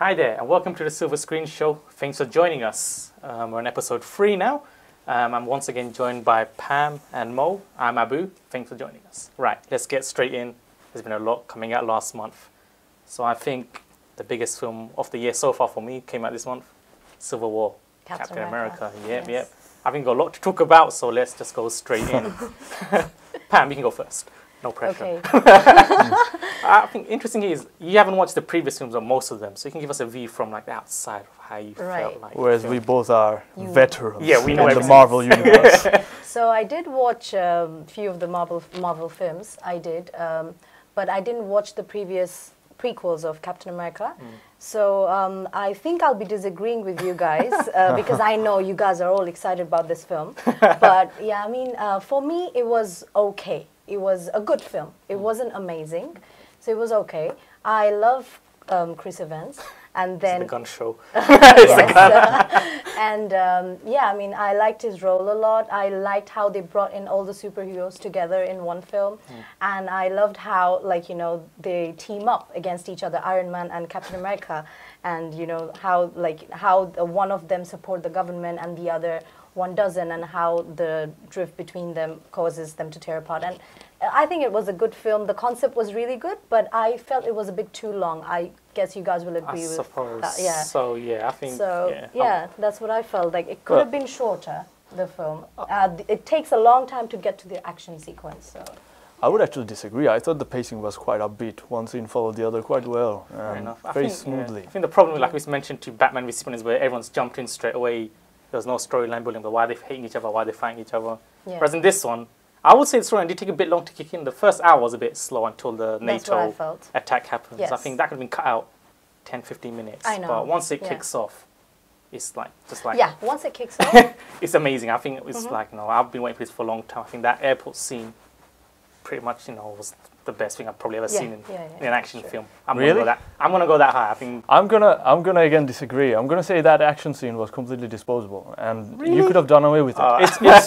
Hi there, and welcome to the Silver Screen Show. Thanks for joining us. We're on episode 3 now. I'm once again joined by Pam and Mo. I'm Abu. Thanks for joining us. Right, let's get straight in. There's been a lot coming out last month. So I think the biggest film of the year so far for me came out this month. Civil War. Captain America. Yep. I think we've got a lot to talk about, so let's just go straight in. Pam, you can go first. No pressure. Okay. I think interesting is you haven't watched the previous films or most of them, so you can give us a view from like the outside of how you felt like. Whereas we both are veterans we know in the Marvel universe. So I did watch a few of the Marvel films. I did, but I didn't watch the previous prequels of Captain America. So I think I'll be disagreeing with you guys because I know you guys are all excited about this film. But yeah, I mean, for me, it was okay. It was a good film. It wasn't amazing, so it was okay. I love Chris Evans, and then It's the gun show. Yeah, I mean, I liked his role a lot. I liked how they brought in all the superheroes together in one film, and I loved how, like, you know, they team up against each other, Iron Man and Captain America, and you know how one of them support the government and the other one doesn't, and how the drift between them causes them to tear apart. And I think it was a good film. The concept was really good, but I felt it was a bit too long. I guess you guys will agree with that. Yeah. So yeah, I think. So yeah, that's what I felt. Like it could have been shorter. The film. It takes a long time to get to the action sequence. So. I would actually disagree. I thought the pacing was quite upbeat. One scene followed the other quite well, very smoothly. I think the problem, like we mentioned to Batman v Superman, is where everyone's jumped in straight away. There's no storyline building, but why they're hating each other, why they're fighting each other. Yeah. Whereas in this one, I would say the storyline did take a bit long to kick in. The first hour was a bit slow until the NATO attack happens. Yes. I think that could have been cut out 10, 15 minutes. I know. But once it kicks off, it's like, just like... Yeah, once it kicks off. It's amazing. I think it's like, you know, I've been waiting for this for a long time. I think that airport scene pretty much, you know, was the best thing I've probably ever seen in an action film. I'm gonna go that high. I think I'm gonna again disagree. I'm gonna say that action scene was completely disposable, and you could have done away with it. It's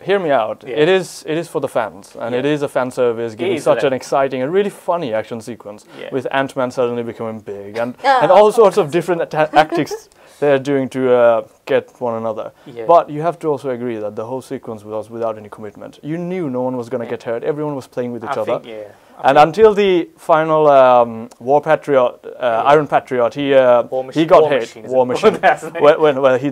hear me out. Yeah. It is for the fans, and it is a fan service, giving such an exciting and really funny action sequence with Ant-Man suddenly becoming big and all sorts of different tactics they're doing to get one another. Yeah. But you have to also agree that the whole sequence was without any commitment. You knew no one was going to get hurt. Everyone was playing with each other. And until the final War Patriot, Iron Patriot, he got hit. War Machine.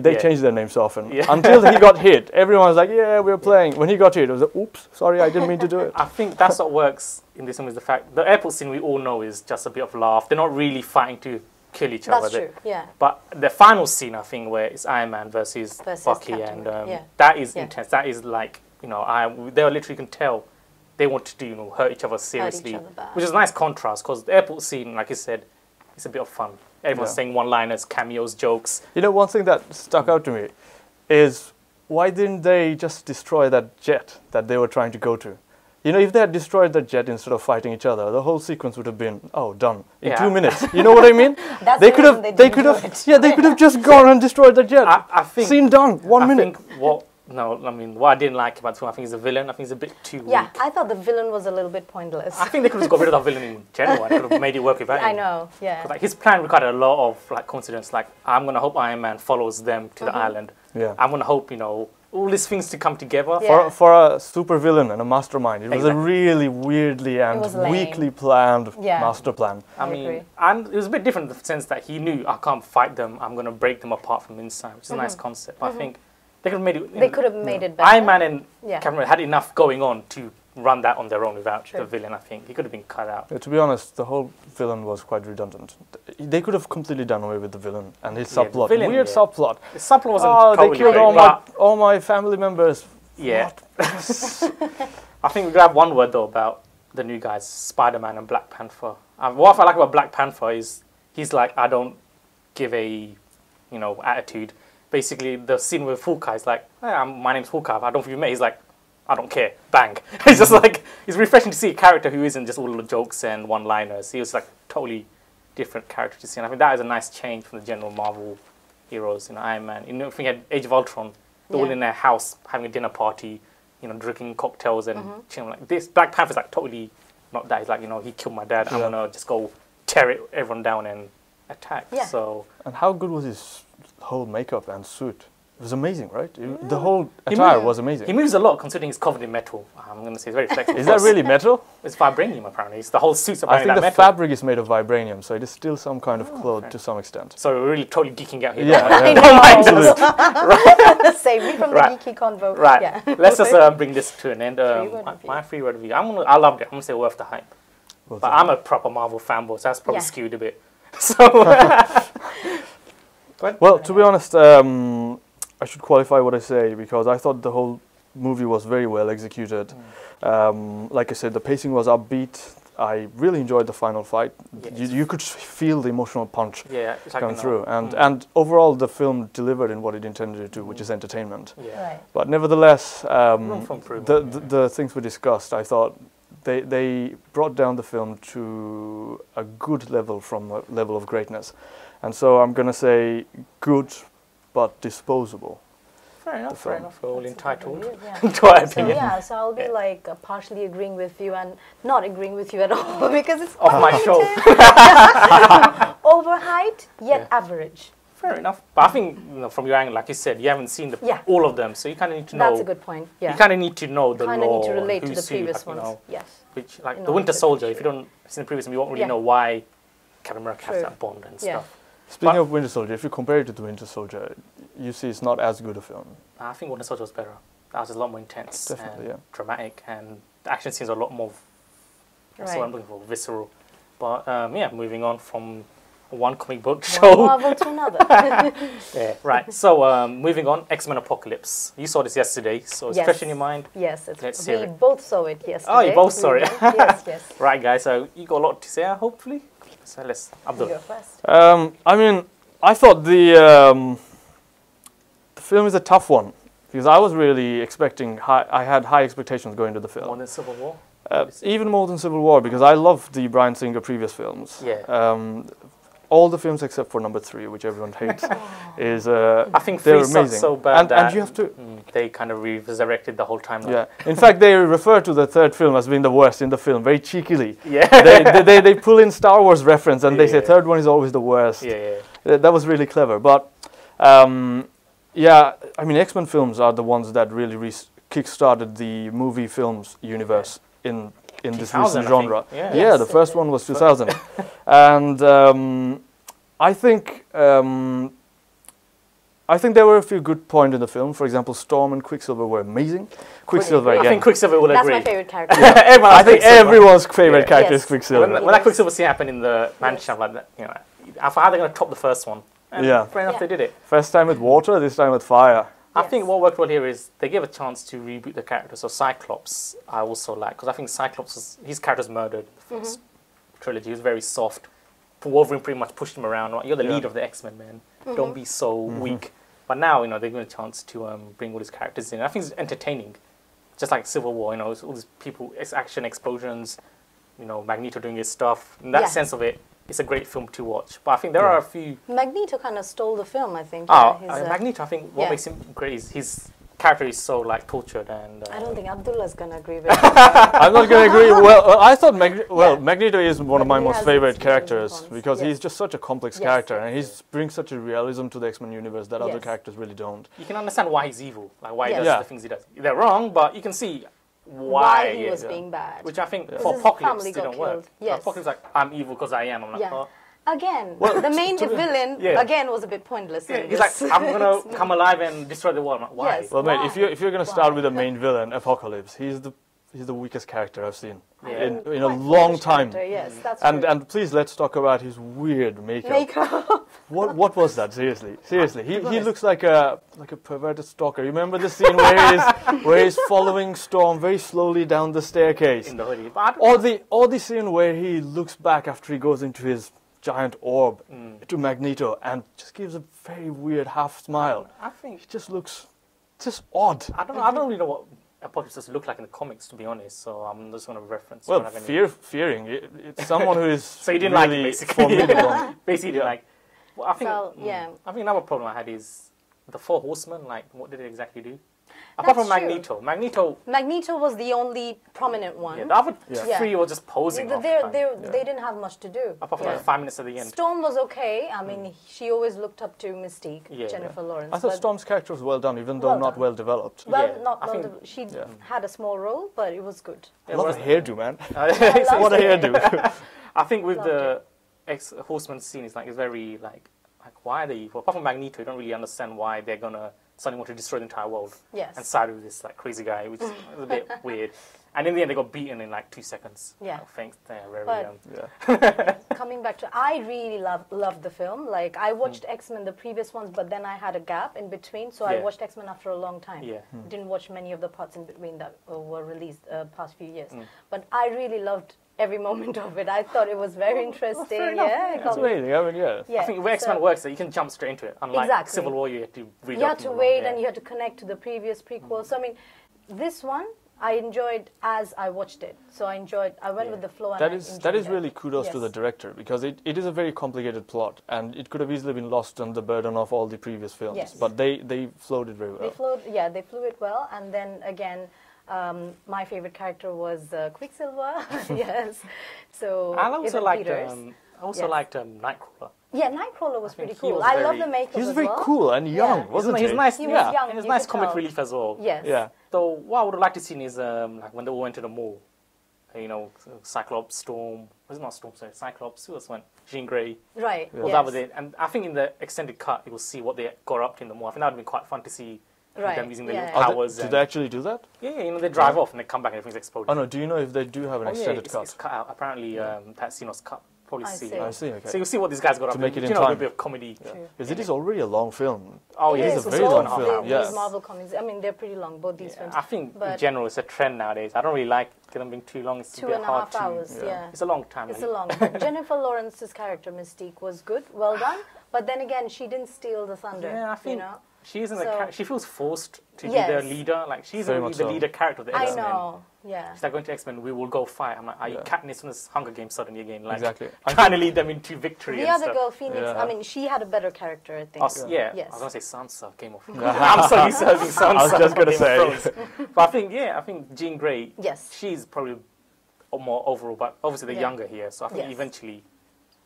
They changed their names so often. Yeah. Until he got hit, everyone was like, yeah, we're playing. When he got hit, it was like, oops, sorry, I didn't mean to do it. I think that's what works in this one is the fact, the airport scene we all know is just a bit of laugh. They're not really fighting to kill each other. That's true, yeah. But the final scene, I think, where it's Iron Man versus Bucky, and that is intense. That is like, you know, they literally can tell they want to do, you know, hurt each other seriously, which is a nice contrast because the airport scene, like I said, it's a bit of fun. Everyone's saying one-liners, cameos, jokes. You know, one thing that stuck out to me is why didn't they just destroy that jet that they were trying to go to? You know, if they had destroyed the jet instead of fighting each other, the whole sequence would have been done in 2 minutes. You know what I mean? They could have just gone and destroyed the jet. I think scene done, 1 minute. What I didn't like about the film, I think is the villain. I think he's a bit too weak. Yeah, I thought the villain was a little bit pointless. I think they could have got rid of the villain in general and could have made it work without him. I know, yeah. Like his plan required a lot of like coincidence. Like I'm gonna hope Iron Man follows them to the island. Yeah. I'm gonna hope, you know, all these things to come together. Yeah. For a super villain and a mastermind, it was a really weirdly and weakly planned master plan. I mean, and it was a bit different in the sense that he knew I can't fight them. I'm gonna break them apart from inside, which is a nice concept. But I think they could have made it. They could have made it better. Iron Man and Cameron had enough going on to run that on their own without the villain. I think he could have been cut out. To be honest, the whole villain was quite redundant. They could have completely done away with the villain and his subplot. Weird subplot. The subplot wasn't totally they killed all my family members. Yeah. I think we have one word though about the new guys, Spider-Man and Black Panther. What I like about Black Panther is he's like, I don't give a, you know, attitude. Basically, the scene with Hawkeye is like, hey, my name's Hawkeye. I don't know if you met. He's like, I don't care. Bang. It's just like, it's refreshing to see a character who isn't just all the jokes and one-liners. He was like totally different character to see. And I think that is a nice change from the general Marvel heroes. You know, Iron Man. You know, if we had Age of Ultron, they're all in their house having a dinner party, you know, drinking cocktails and chilling like this. Black Panther's like totally not that. He's like, you know, he killed my dad. I'm gonna just go tear everyone down and attack. Yeah. So And how good was his whole makeup and suit? It was amazing, right? The whole attire was amazing. he moves a lot considering he's covered in metal. I'm going to say it's very flexible. Is that really metal? It's vibranium apparently. It's the whole suit's I apparently think the that metal. fabric is made of vibranium, so it is still some kind of cloth to some extent. So we're really totally geeking out here. Yeah, I know. Save me from the geeky convo. Right. Yeah. Let's just bring this to an end. My 3-word review. I loved it. I'm going to say worth the hype. But I'm a proper Marvel fanboy, so that's probably skewed a bit. So, well, to be honest, I should qualify what I say because I thought the whole movie was very well executed. Like I said, the pacing was upbeat. I really enjoyed the final fight. Yes. You could feel the emotional punch coming through. And overall, the film delivered in what it intended to, which is entertainment. Yeah. Right. But nevertheless, the things we discussed, I thought they brought down the film to a good level from a level of greatness. And so I'm going to say good, but disposable. Fair enough. We're all entitled Yeah. to our opinion. So I'll be like partially agreeing with you and not agreeing with you at all because it's off my show. Overhyped yet average. Fair enough. But I think from your angle, like you said, you haven't seen all of them, so you kind of need to know. That's a good point. Yeah. You kind of need to know the kind lore. of need to relate to the who, previous you ones. know, Yes. Which, like the Winter Soldier, if you don't see the previous one, you won't really know why Captain America has that bond and stuff. Speaking of Winter Soldier, if you compare it to the Winter Soldier, you see it's not as good a film. I think Winter Soldier was better. That was a lot more intense and dramatic, and the action scenes are a lot more. That's what I'm looking for, visceral. But moving on from one comic book show. One Marvel to another. Right. So moving on, X-Men Apocalypse. You saw this yesterday, so it's fresh in your mind. Yes, we both saw it yesterday. Oh, you both saw it. Yes. Right, guys. So you got a lot to say, hopefully. So let's Abdul. You go first. I mean, I thought the film is a tough one because I was really expecting I had high expectations going to the film. More than Civil War. Even more than Civil War because I love the Bryan Singer previous films. Yeah. All the films except for number 3, which everyone hates, is I think they're 3 amazing. So bad that and you have to. They kind of resurrected the whole timeline. Yeah. In fact, they refer to the third film as being the worst in the film, very cheekily. Yeah. they pull in Star Wars reference and they say third one is always the worst. Yeah. That was really clever. But I mean, X-Men films are the ones that really kick-started the movie films universe in this recent genre. Yeah, the first one was 2000. And I think there were a few good points in the film. For example, Storm and Quicksilver were amazing. Quicksilver again. I think Quicksilver will agree. That's my favorite character. I think everyone's favorite character is Quicksilver. When that Quicksilver scene happened in the mansion, like that, I thought how they're going to top the first one. And fair enough, they did it. First time with water, this time with fire. I think what worked well here is they gave a chance to reboot the character. So Cyclops, I also like, because I think Cyclops, his character's murdered in the first trilogy. He was very soft. Wolverine pretty much pushed him around. Right? You're the leader of the X-Men, man. Don't be so weak. But now, they're given a chance to bring all these characters in. I think it's entertaining. Just like Civil War, all these people, action, explosions, Magneto doing his stuff. In that sense of it, it's a great film to watch. But I think there are a few... Magneto kind of stole the film, I think. Magneto, I think what makes him great is his character is so tortured and... I don't think Abdullah's going to agree with that. I'm not going to agree. Well, I thought Magneto is one of my most favorite characters because he's just such a complex character and he brings such a realism to the X-Men universe that other characters really don't. You can understand why he's evil, like why he does the things he does. They're wrong, but you can see why he was being bad. Which I think for Apocalypse didn't work. Yes. Apocalypse like, I'm evil because I am. I'm like, oh. Again, the main villain again was a bit pointless. He's like, I'm gonna come alive and destroy the world. Like, why? Yes. Well, mate, if you're gonna start with the main villain, Apocalypse, he's the weakest character I've seen in a long time. Yes, that's true. And please let's talk about his weird makeup. What was that? Seriously, he looks like a perverted stalker. You remember the scene where he's following Storm very slowly down the staircase, in the hoodie. Or the scene where he looks back after he goes into his giant orb to Magneto and just gives a very weird half smile. I think he just looks just odd. I don't really know what Apocalypse look like in the comics, to be honest. So I'm just going to reference. Well, fearing it's someone who is so you didn't really like it, basically. Basically, like. Well, I think so, I think another problem I had is the 4 Horsemen. Like, what did they exactly do? Apart from That's true. Magneto was the only prominent one. Yeah, the other three were just posing. They didn't have much to do. Apart from like 5 minutes at the end. Storm was okay. I mean, she always looked up to Mystique, Jennifer Lawrence. I thought Storm's character was well done, even though not well developed. She had a small role, but it was good. I love her hairdo, man. What a hairdo. I think with the ex-Horseman scene, it's very like why are they evil? Apart from Magneto, you don't really understand why they're gonna suddenly want to destroy the entire world. Yes. And side with this like crazy guy, which is a bit weird. And in the end, they got beaten in like 2 seconds. Yeah. Thanks. They're very Coming back to, I really loved the film. Like I watched X-Men, the previous ones, but then I had a gap in between, so I watched X-Men after a long time. Yeah. Didn't watch many of the parts in between that were released past few years. But I really loved every moment of it. I thought it was very interesting. That's amazing. I mean, I think where X-Men works, that you can jump straight into it. Unlike Civil War, you have to read. You had to wait, and you had to connect to the previous prequel. So I mean, this one I enjoyed as I watched it. So I went with the flow. That is really kudos to the director, because it is a very complicated plot, and it could have easily been lost on the burden of all the previous films. Yes. But they flowed it very well. They flew it well, and then again. My favorite character was Quicksilver. Yes. So I also liked Nightcrawler. Yeah, Nightcrawler was pretty cool. I love the makeup. He was very cool and young, wasn't he? He's nice. He was young. And he's nice comic relief as well. Yes. Yeah. So what I would like to see is like when they all went to the mall, Cyclops, Storm. Was it not Storm? Sorry, Cyclops. Who else went? Jean Grey. Right. Well, that was it. And I think in the extended cut, you will see what they got up to in the mall. I think that would have been quite fun to see. Them using the little powers. Did they actually do that? Yeah, they drive off and they come back and everything's exploded. Oh no, do you know if they do have an extended cut? It's cut out. Apparently, that scene was cut. Probably I see, okay. So you'll see what these guys got up to. Make it in time. A bit of comedy. Because it is already a long film. Oh, it is a very long film. These Marvel comics, I mean, they're pretty long, both these films. I think in general it's a trend nowadays. I don't really like them being too long. It's a bit hard 2.5 hours, It's a long time. It's a long. Jennifer Lawrence's character, Mystique, was good, well done. But then again, she didn't steal the thunder. Yeah, I think she isn't. She feels forced to be the leader. Like she's the leader character of the X-Men. I know. Yeah. She's like going to X-Men. We will go fight. I'm like, are you Katniss from this Hunger Games suddenly again? Like, exactly. Trying to lead them into victory. The other girl, Phoenix. I mean, she had a better character, I think. Yes. I was gonna say Sansa, Game of Thrones. I'm so used to having Sansa. I was just gonna say. But I think Jean Grey. Yes. She's probably more overall, but obviously they're younger here, so I think eventually.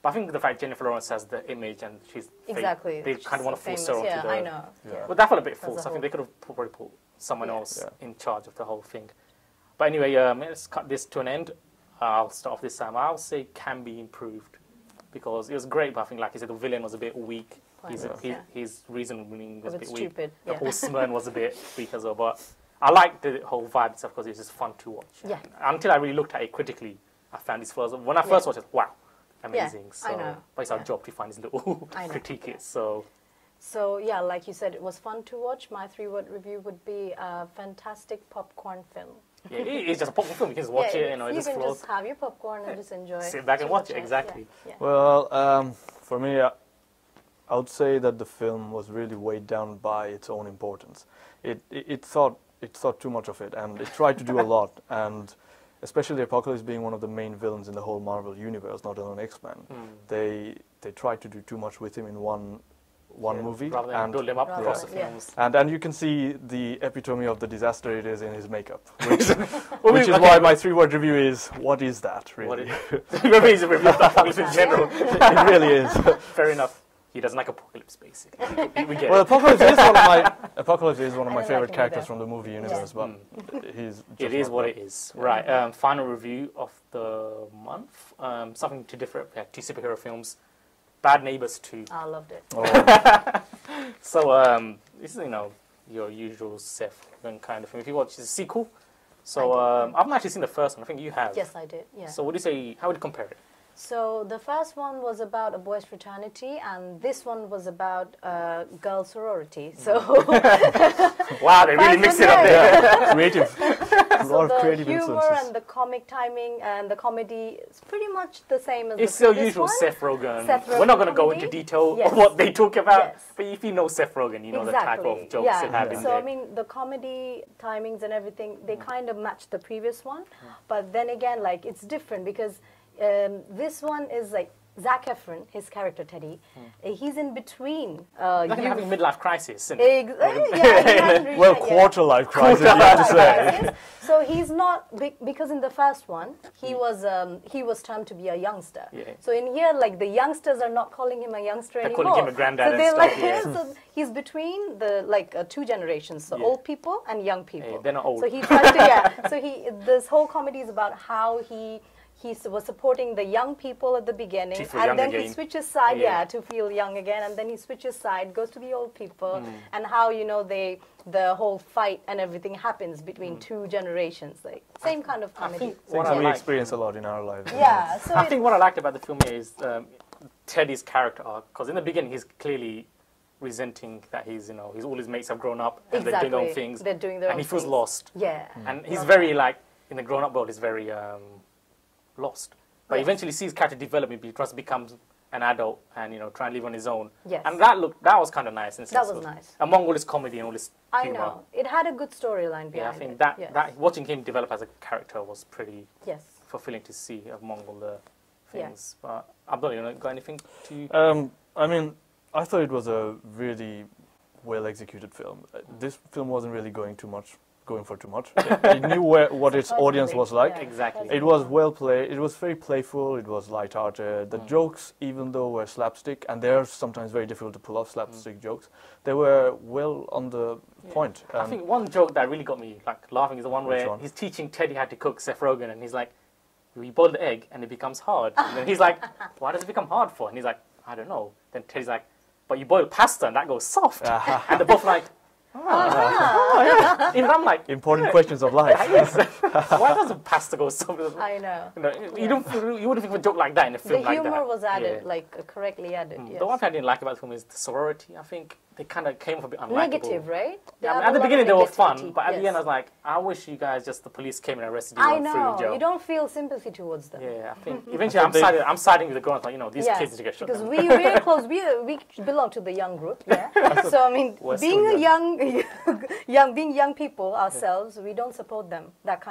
But I think the fact Jennifer Lawrence has the image and she's they kind of want to force her onto the. I know. But that felt a bit forced. I think they could have probably put someone else in charge of the whole thing. But anyway, let's cut this to an end. I'll start off this time. I'll say can be improved because it was great, but I think, like you said, the villain was a bit weak. His reasoning was a bit weak. Stupid. The Horseman was a bit weak as well. But I liked the whole vibe and stuff because it was just fun to watch. Yeah. Until I really looked at it critically, I found these flaws. When I first watched it, wow. Amazing. So, I know. But it's our job to find these little critique it. So yeah, like you said, it was fun to watch. My 3-word review would be a fantastic popcorn film. Yeah, it's just a popcorn film. You can just watch it. You can just have your popcorn and just enjoy. Sit back and watch it. Exactly. Yeah. Well, for me, I would say that the film was really weighed down by its own importance. It thought too much of it, and it tried to do a lot. And especially Apocalypse being one of the main villains in the whole Marvel universe, not only X-Men, they tried to do too much with him in one movie, rather than build him up across the films. And you can see the epitome of the disaster it is in his makeup, which is why my 3-word review is, what is that, really? Maybe it's a review of the Apocalypse in general. It really is. Fair enough. He doesn't like Apocalypse, basically. We get Apocalypse is one of my favorite characters from the movie universe, but it is what it is. Right. Final review of the month. Something to differ. Two superhero films. Bad Neighbors 2. I loved it. So this is your usual Seth Rogen kind of film. If you watch, it's a sequel. So I haven't actually seen the first one. I think you have. Yes, I did. Yeah. So what do you say? How would you compare it? So the first one was about a boys' fraternity, and this one was about girl sorority. So wow, they really mixed it up there. Creative. A lot of creative humor influences. and the comic timing and the comedy is pretty much the same as it's the your previous usual one. Seth Rogen. We're not going to go into detail of what they talk about, but if you know Seth Rogen, you know the type of jokes that have in there. So I mean, the comedy timings and everything, they kind of match the previous one, but then again, like it's different because this one is like Zac Efron, his character Teddy, he's in between. Like having midlife crisis. Yeah, he hasn't reached well, that yet. quarter-life crisis, you have to say. Crisis. So he's not because in the first one he was termed to be a youngster. Yeah. So in here, like the youngsters are not calling him a youngster They're anymore. calling him a granddad so and they're stuff. like, so he's between the two generations, so old people and young people. Hey, they're not old. So he tries to So this whole comedy is about how he was supporting the young people at the beginning, and then he switches side, to feel young again, and then he switches side, goes to the old people, and how the whole fight and everything happens between two generations, like same kind of comedy. Things we experience a lot in our lives. Yeah, so I think what I liked about the film is Teddy's character arc, because in the beginning he's clearly resenting that all his mates have grown up and they're doing their own things, they're doing their own and he feels things. lost. Yeah, and he's very like in the grown-up world, he's very lost. But eventually sees character development, because he becomes an adult and try and live on his own. Yes. And that was kind of nice. That was nice. Among all his comedy and all his humor. I know. It had a good storyline behind it. Yeah, I think that watching him develop as a character was pretty fulfilling to see among all the things. But Abdul, got anything to? I mean, I thought it was a really well executed film. This film wasn't really going for too much. It knew what its audience was like. Yeah, exactly. It was well played. It was very playful. It was light-hearted. The jokes, even though were slapstick, and they're sometimes very difficult to pull off slapstick jokes, they were well on the point. I think one joke that really got me laughing is the one where he's teaching Teddy how to cook, Seth Rogen, and he's like, "We boil the egg and it becomes hard." And then he's like, "Why does it become hard for?" And he's like, "I don't know." Then Teddy's like, "But you boil pasta and that goes soft." And they're both like, Even I'm like, important questions of life. Why doesn't pasta go so? I know. You wouldn't think of a joke like that in a film like that. The humor was added, correctly added. Yes. The one thing I didn't like about the film is the sorority. I think they kind of came off a bit unlikable. Negative, right? Yeah, at the beginning they were fun, but at the end I was like, I wish you guys the police came and arrested you. I know. You don't feel sympathy towards them. Yeah, I think eventually I'm siding with the grown-ups. These kids need to get shot because down. We're close. We belong to the young group. Yeah. So I mean, being young people ourselves, we don't support them.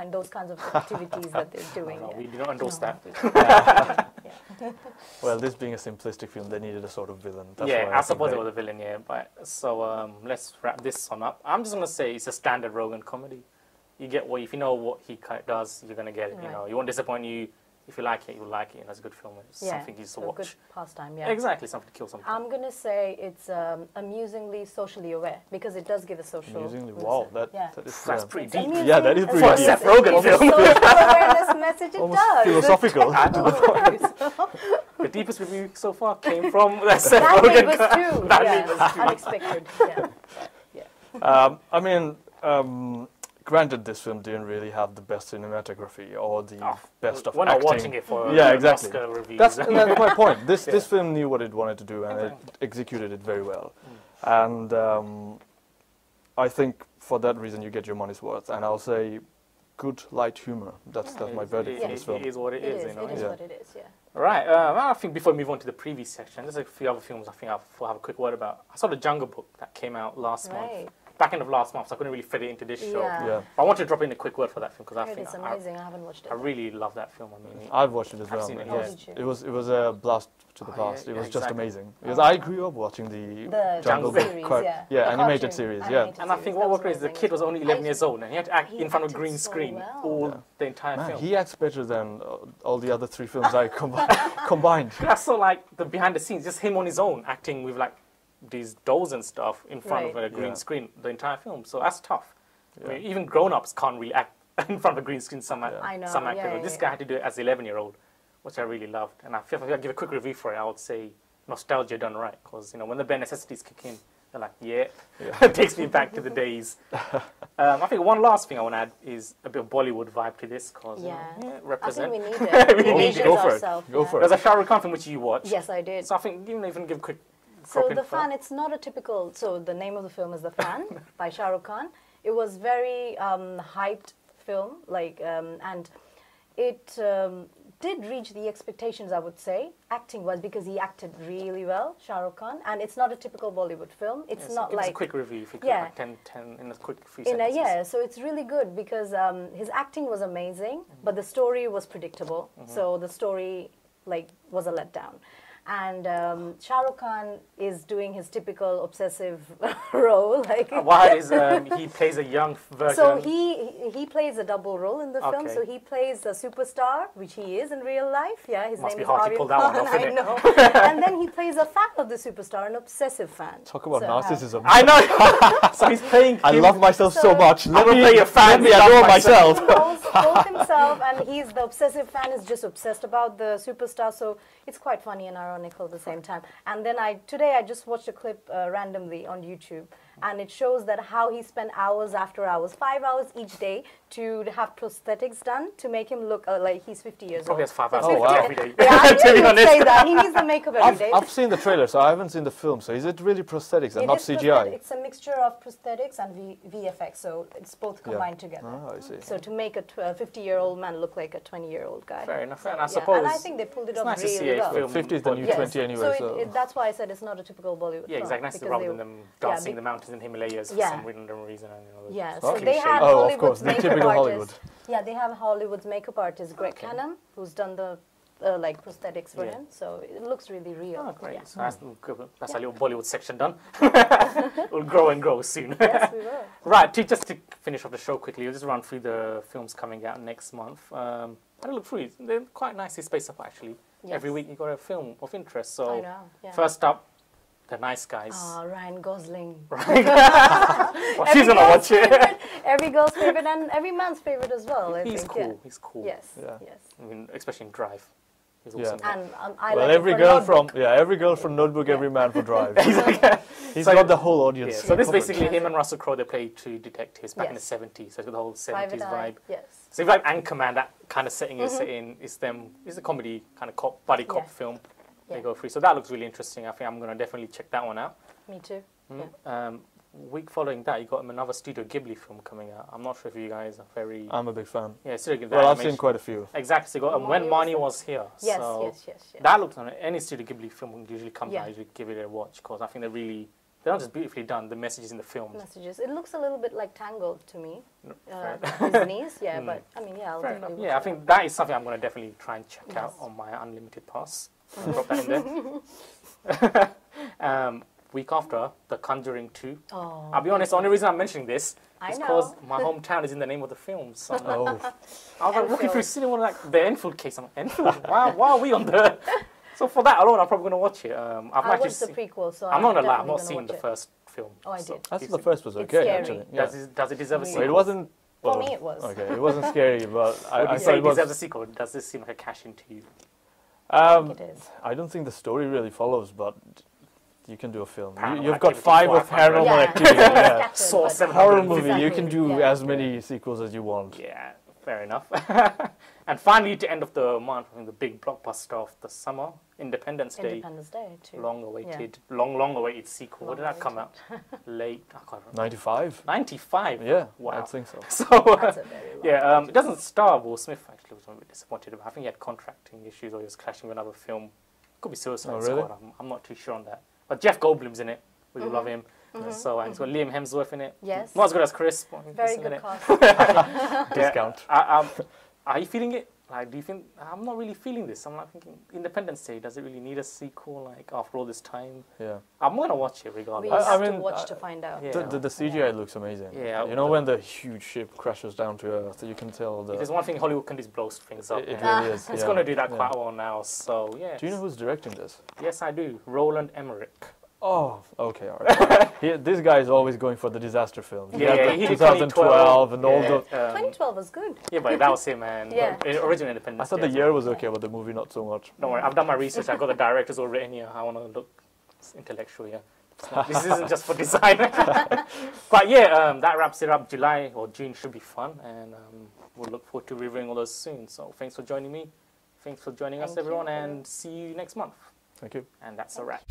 Those kinds of activities that they're doing. No, we do not endorse that. Well, this being a simplistic film, they needed a sort of villain. That's I suppose it was a villain. Yeah, but so let's wrap this one up. I'm just gonna say it's a standard Rogen comedy. You get if you know what he does, you're gonna get it. Right. He won't disappoint you. If you like it, you'll like it. And that's a good film. It's something you to watch. Good pastime. Yeah. Exactly, something to kill something. I'm gonna say it's amusingly socially aware because it does give a social. Amusingly, wow, that's pretty deep. Yeah, that is pretty for a deep. Seth Rogen film. Social awareness message. It Almost does. philosophical. The deepest review so far came from Seth That Rogen. neighbors too. Yes, unexpected. Yeah. I mean, granted, this film didn't really have the best cinematography or the best of We're acting. not watching it for exactly. Oscar reviews. That's my point. This film knew what it wanted to do and it executed it very well. And I think for that reason you get your money's worth. And I'll say good light humor. That's my verdict for this film. It is what it is. It is what it is. Yeah. Right. I think before we move on to the preview section, there's a few other films I think I'll have a quick word about. I saw The Jungle Book that came out last month. Back end of last month, so I couldn't really fit it into this show. Yeah. But I want to drop in a quick word for that film because I think it's amazing. I haven't watched it. I really love that film. I mean, I've watched it as well. seen it, It was a blast to the past. Yeah, it was just exactly. amazing because I grew up watching the Jungle Book series, the animated series. And I think what was great is the kid was only 11 years old and he had to act in front of a green screen the entire film. He acts better than all the other three films I combined. I saw the behind the scenes, just him on his own acting with these dolls and stuff in front of a green screen the entire film. So that's tough. I mean, even grown-ups can't really act in front of a green screen. Some actors. This guy had to do it as an 11-year-old, which I really loved. And I feel if I give a quick review for it, I would say nostalgia done right. Because when the bare necessities kick in, they're like, it takes me back to the days. I think one last thing I want to add is a bit of Bollywood vibe to this. Because represent. I think we need it. We need it. Go for it. Go for it. There's a Shah Rukh Khan film which you watched. Yes, I did. So I think even give a quick. So The Fan, it's not a typical. So the name of the film is The Fan by Shah Rukh Khan. It was very hyped film, and it did reach the expectations, I would say, acting-wise, because he acted really well, Shah Rukh Khan, and it's not a typical Bollywood film. It's not give us like a quick review if you could, 10 in a quick few sentences. So it's really good because his acting was amazing, but the story was predictable. So the story was a letdown. and Shah Rukh Khan is doing his typical obsessive role. Like why is he plays a young version? So he plays a double role in the film. So he plays a superstar, which he is in real life. Yeah, his Must name be is hard to Aryan pull that one Khan. off, I isn't it? know. And then he plays a fan of the superstar, an obsessive fan. Talk about So, narcissism. I know. So he's playing. I love myself so much. Let me play a fan. Let me adore myself. He knows both himself, and he's the obsessive fan is just obsessed about the superstar. So it's quite funny and ironical at the same time. And then today I just watched a clip randomly on YouTube, and it shows that how he spent hours after hours, 5 hours each day, to have prosthetics done to make him look like he's 50 years Probably old. has 5 hours Oh, wow. every day. Yeah, I To be would honest. say that. He needs the makeup every day. I've seen the trailer, so I haven't seen the film. So is it really prosthetics and It not is CGI? It's a mixture of prosthetics and VFX, so it's both combined together. Oh, I see. So to make a 50-year-old man look like a 20-year-old guy. Fair enough. So, And I yeah. suppose And I think they pulled it it's off nice to see really a well. film. 50 is the new Bollywood. 20 anyway. So So that's why I said it's not a typical Bollywood Yeah, film. exactly. Nice because rather they- than them yeah, dancing be- in the mountains in Himalayas for Yeah. some random reason. And, Yeah, Okay. so they had Oh, of Hollywood's course, the makeup typical artist. Hollywood. Yeah, they have Hollywood's makeup artist Greg Canham, who's done the like prosthetics for Yeah. him. So it looks really real. Oh, great. Yeah. So that's a little Bollywood section done. We'll grow and grow soon. Yes, we will. Right, just to finish off the show quickly, we'll just run through the films coming out next month. I had a look through it. They're quite nicely spaced up, actually. Yes. Every week you got a film of interest. So I know. Yeah. first up, The Nice Guys. Oh, Ryan Gosling. Well, she's going to watch it. Every girl's favorite and every man's favorite as well. I He's think, cool. Yeah. He's cool. Yes. Yeah. Yes. I mean, especially in Drive. He's Yeah. awesome. And I well, like every it for girl Notebook. from every girl from Notebook, every man for Drive. He's So- got the whole audience. Yeah, so this is covered. basically him and Russell Crowe. They played two detectives back in the Yes. 70s. So it's got the whole 70s Private Eye. vibe. Yes. So if you like Anchorman, that kind of setting is set in. It's them. It's a comedy kind of cop buddy cop Yeah. film. They Yeah. go through. So that looks really interesting. I think I'm going to definitely check that one out. Me too. Week following that, you got another Studio Ghibli film coming out. I'm not sure if you guys are very. I'm a big fan. Yeah, Studio Ghibli. Well, I've animation. seen quite a few. Exactly. So you got When Marnie Marnie was Was Here. Yes, So yes. that looks on any Studio Ghibli film usually comes Yeah. out. I usually give it a watch because I think they're not just beautifully done. The messages in the films. Messages. It looks a little bit like Tangled to me. Fair Disney's, yeah, but I mean, yeah, I'll Fair definitely enough. watch Yeah, I it. think that is something I'm going to definitely try and check out Yes. on my unlimited pass. Drop that in there. Week after, The Conjuring 2. Oh, I'll be honest, the only reason I'm mentioning this I is know. because my hometown is in the name of the film. So Oh, I was like looking through Enfield. cinema like the Enfield case. I'm like, Enfield? Why are we on the... So for that alone, I'm probably going to watch it. I've I actually watched the seen- prequel, so I'm not going to lie, I've definitely not gonna seen watch the it. first film. Oh, I so did. that's it's- the first was It's okay scary. actually. Does it deserve a sequel? It wasn't. For Well, me, it was. Okay, it wasn't scary, but Would I you thought say it it was. deserves a sequel? Does this seem like a cash in to you? I think it is. I don't think the story really follows, but you can do a film. Paranormal You've got Activity 5 of 500. paranormal Yeah. activity. Yeah. Scattered, Saw but- 700. Horror movie, you Exactly, can do yeah. as many sequels as you want. Yeah, fair enough. And finally, to end of the month, I think the big blockbuster of the summer, Independence Day. Independence Day, too. Long-awaited, long-awaited sequel. When did that come out? Late, I can't remember. 95? 95? Yeah, Wow. I think so. So, That's a very long yeah, it doesn't star Will Smith, actually, which I'm a bit disappointed about. I think he had contracting issues or he was clashing with another film. Could be Suicide Oh, really? Squad, I'm not too sure on that. But Jeff Goldblum's in it. We do love him. So, and it's got Liam Hemsworth in it. Yes. Not as good as Chris, but he's Very in good it. cast. Discount. Are you feeling it? Like, do you think I'm not really feeling this? I'm like thinking Independence Day. Does it really need a sequel? Like after all this time, Yeah. I'm gonna watch it We regardless. have I to mean, watch to find out. yeah. The CGI looks amazing. Yeah, You know when the huge ship crashes down to Earth, you can tell the. Because one thing Hollywood can do is blow things up. It and really is. It's yeah. gonna do that Yeah. quite well now. So yeah. Do you know who's directing this? Yes, I do. Roland Emmerich. Oh, okay, all right. This guy is always going for the disaster films. Yeah, He yeah, had he the did 2012 and all yeah, the. 2012 was good. Yeah, but that was him, man. Yeah. Original Independence. I thought Day. the year was okay, but the movie not so much. Don't worry, I've done my research. I've got the directors all written here. I want to look intellectual here. This isn't just for design. But yeah, that wraps it up. July or June should be fun, and we'll look forward to reviewing all those soon. So thanks for joining me. Thanks for joining us, Thank everyone, you. and see you next month. Thank you. And that's a wrap.